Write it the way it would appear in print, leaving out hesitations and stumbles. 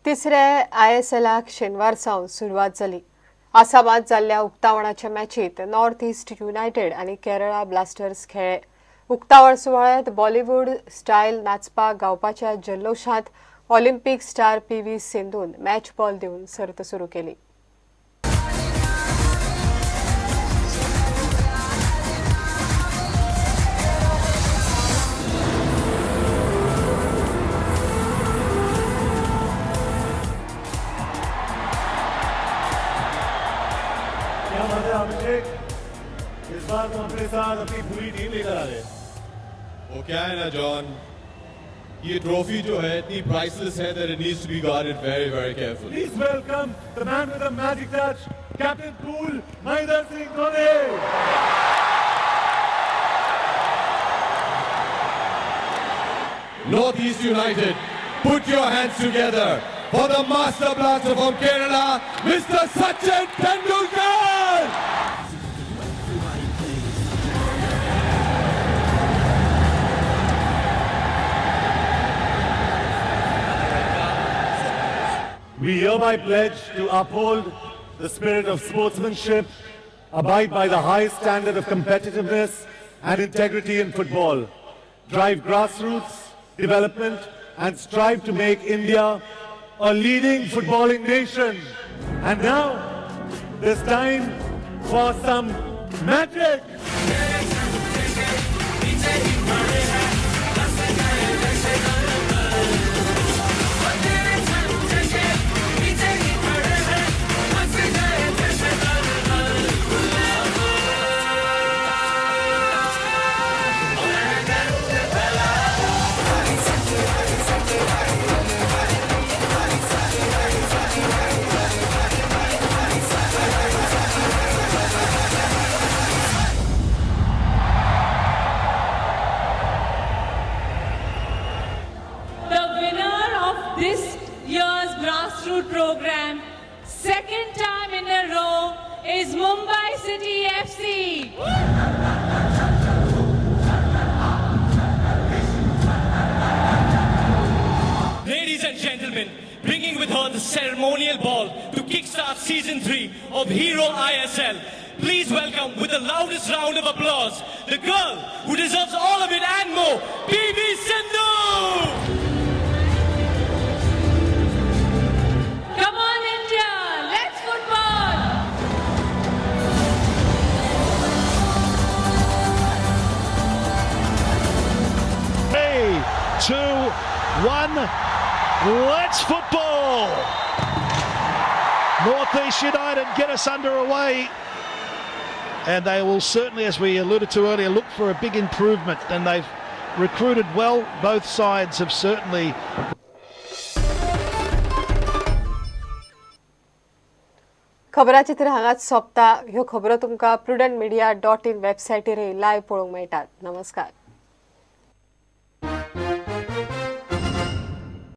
तिसऱ्या ISLाक शेनवार सावन सुरवात जाली। आसामात जाल्ल्या उक्तावणाच्या मॅचीत नॉर्थ ईस्ट युनायटेड आणि केरळा ब्लास्टर्स खेळ्ळे। उक्तावण सुवाळ्यात बॉलिवूड स्टायल नाचपाक गावपाच्या जल्लोषांत ऑलिंपिक स्टार PV सिंधून मॅच बॉल दिवन सर्त सुरू केली। अभिषेक इस बार तुम अपने साथ अपनी पूरी टीम लेकर आ रहे हैं। वो क्या है ना जॉन, ये ट्रॉफी जो है इतनी प्राइसलेस है that it needs to be guarded very very carefully. Please welcome the man with the magic touch, Captain Cool, Mahendra Singh Dhoni. Northeast United, put your hands together for the master blaster from Kerala, Mr. Sachin Tendulkar. We hereby pledge to uphold the spirit of sportsmanship, abide by the high standard of competitiveness and integrity in football, drive grassroots development and strive to make India a leading footballing nation. And now, there's time for some magic. This year's grassroots program, second time in a row, is Mumbai City FC. Ladies and gentlemen, bringing with her the ceremonial ball to kickstart season 3 of Hero ISL. Please welcome with the loudest round of applause, the girl who deserves all of it and more, PV Sindhu! Two, one, let's football! Northeast United get us underway, and they will certainly, as we alluded to earlier, look for a big improvement, and they've recruited well. Both sides have certainly. खबरां चित्र हांगाच सोंपता। ह्यो खबरो तुमकां prudentmedia.in वेबसायटीर live पळोवंक मेळटात। नमस्कार।